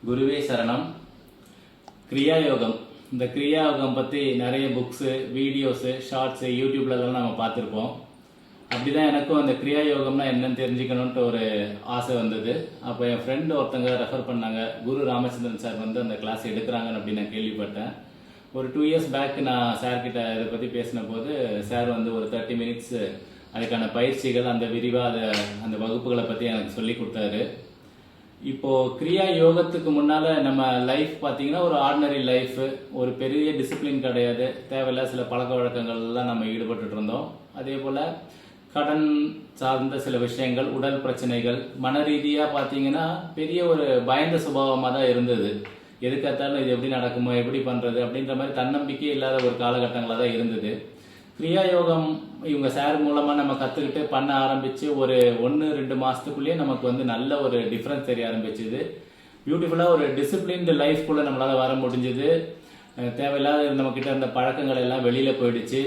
குருவே சரணம். கிரியா யோகம். இந்த கிரியா யோகம் பற்றி நிறைய புக்ஸு, வீடியோஸு, ஷார்ட்ஸு, யூடியூப்லலாம் நம்ம பார்த்துருப்போம். அப்படிதான் எனக்கும் அந்த கிரியா யோகம்னா என்னன்னு தெரிஞ்சுக்கணுன்ட்டு ஒரு ஆசை வந்தது. அப்போ என் ஃப்ரெண்டு ஒருத்தங்க ரெஃபர் பண்ணாங்க. குரு ராமச்சந்திரன் சார் வந்து அந்த கிளாஸ் எடுக்கிறாங்கன்னு அப்படின்னு நான் கேள்விப்பட்டேன். ஒரு 2 years பேக் நான் சார்கிட்ட இதை பற்றி பேசின போது சார் வந்து ஒரு 30 minutes அதுக்கான பயிற்சிகள், அந்த விரிவாக அந்த வகுப்புகளை பற்றி எனக்கு சொல்லி கொடுத்தாரு. இப்போது கிரியா யோகத்துக்கு முன்னால் நம்ம லைஃப் பார்த்தீங்கன்னா ஒரு ஆர்டினரி லைஃப், ஒரு பெரிய டிசிப்ளின் கிடையாது, தேவையில்ல சில பழக்க வழக்கங்கள்லாம் நம்ம ஈடுபட்டு இருந்தோம். அதே போல் கடன் சார்ந்த சில விஷயங்கள், உடல் பிரச்சனைகள், மன ரீதியாக பார்த்தீங்கன்னா பெரிய ஒரு பயந்த சுபாவமாக தான் இருந்தது. எதுக்காத்தாலும் இது எப்படி நடக்குமோ, எப்படி பண்ணுறது அப்படின்ற மாதிரி தன்னம்பிக்கை இல்லாத ஒரு காலகட்டங்களாக தான் இருந்தது. கிரியா யோகம் இவங்க சார் மூலமாக நம்ம கற்றுக்கிட்டு பண்ண ஆரம்பித்து ஒரு 1-2 மாதத்துக்குள்ளேயே நமக்கு வந்து நல்ல ஒரு டிஃப்ரென்ஸ் தெரிய ஆரம்பிச்சுது. பியூட்டிஃபுல்லாக ஒரு டிசிப்ளின்டு லைஃப்குள்ளே நம்மளால் வர முடிஞ்சுது. தேவையில்லாத நம்மக்கிட்ட இருந்த பழக்கங்கள் எல்லாம் வெளியில் போயிடுச்சு.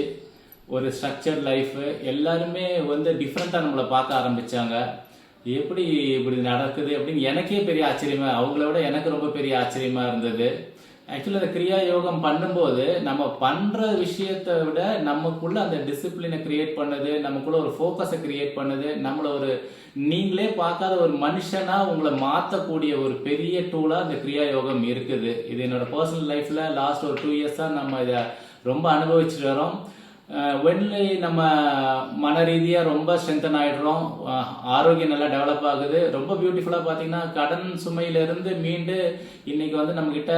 ஒரு ஸ்ட்ரக்சர்ட் லைஃபு, எல்லாருமே வந்து டிஃப்ரெண்ட்டாக நம்மளை பார்க்க ஆரம்பித்தாங்க. எப்படி இப்படி நடக்குது அப்படின்னு எனக்கே பெரிய ஆச்சரியமாக, அவங்கள விட எனக்கு ரொம்ப பெரிய ஆச்சரியமாக இருந்தது. ஆக்சுவலி அந்த கிரியா யோகம் பண்ணும்போது நம்ம பண்ணுற விஷயத்தை விட நமக்குள்ள அந்த டிசிப்ளினை கிரியேட் பண்ணுது, நமக்குள்ள ஒரு ஃபோக்கஸை கிரியேட் பண்ணுது, நம்மளை ஒரு நீங்களே பார்க்காத ஒரு மனுஷனாக உங்களை மாற்றக்கூடிய ஒரு பெரிய டூலாக அந்த கிரியா யோகம் இருக்குது. இது என்னோட பர்சனல் லைஃப்பில் லாஸ்ட் ஒரு 2 years நம்ம இதை ரொம்ப அனுபவிச்சுட்டு வரோம். வென்லி நம்ம மன ரீதியாக ரொம்ப ஸ்ட்ரென்தன் ஆகிடுறோம், ஆரோக்கியம் நல்லா டெவலப் ஆகுது. ரொம்ப பியூட்டிஃபுல்லாக பார்த்தீங்கன்னா கடன் சுமையிலிருந்து மீண்டு இன்னைக்கு வந்து நம்மக்கிட்ட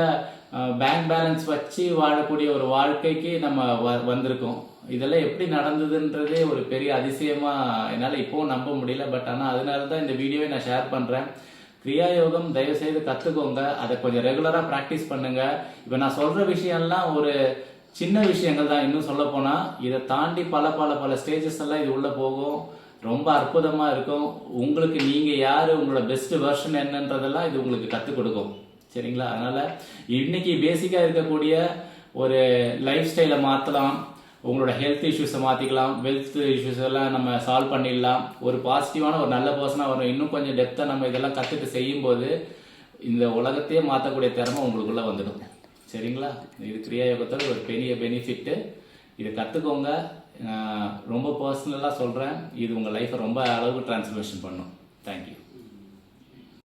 பேங்க் பேலன்ஸ் வச்சு வாழக்கூடிய ஒரு வாழ்க்கைக்கு நம்ம வந்திருக்கோம். இதெல்லாம் எப்படி நடந்ததுன்றதே ஒரு பெரிய அதிசயமாக என்னால் இப்போவும் நம்ப முடியல. பட் ஆனால் அதனால தான் இந்த வீடியோவை நான் ஷேர் பண்ணுறேன். கிரியா யோகம் தயவுசெய்து கற்றுக்கோங்க, அதை கொஞ்சம் ரெகுலராக ப்ராக்டிஸ் பண்ணுங்கள். இப்போ நான் சொல்கிற விஷயம்லாம் ஒரு சின்ன விஷயங்கள் தான். இன்னும் சொல்ல போனால் இதை தாண்டி பல பல பல ஸ்டேஜஸ் எல்லாம் இது உள்ளே போகும். ரொம்ப அற்புதமாக இருக்கும். உங்களுக்கு நீங்கள் யார், உங்களோட பெஸ்ட் வெர்ஷன் என்னன்றதெல்லாம் இது உங்களுக்கு கற்றுக் கொடுக்கும். சரிங்களா? அதனால் இன்னைக்கு பேசிக்காக இருக்கக்கூடிய ஒரு லைஃப் ஸ்டைலை மாற்றலாம், உங்களோட ஹெல்த் இஷ்யூஸை மாற்றிக்கலாம், வெல்த் இஷ்யூஸ் எல்லாம் நம்ம சால்வ் பண்ணிடலாம். ஒரு பாசிட்டிவான ஒரு நல்ல பர்சனாக வரும். இன்னும் கொஞ்சம் டெப்த்தாக நம்ம இதெல்லாம் கற்றுட்டு செய்யும்போது இந்த உலகத்தையே மாற்றக்கூடிய திறமை உங்களுக்குள்ளே வந்துடும். சரிங்களா? இது கிரியா யோகத்தோட ஒரு பெரிய பெனிஃபிட்டு. இதை கற்றுக்கோங்க. ரொம்ப பர்சனலாக சொல்கிறேன், இது உங்கள் லைஃப்பை ரொம்ப அளவுக்கு டிரான்ஸ்ஃபர்மேஷன் பண்ணும். தேங்க்யூ.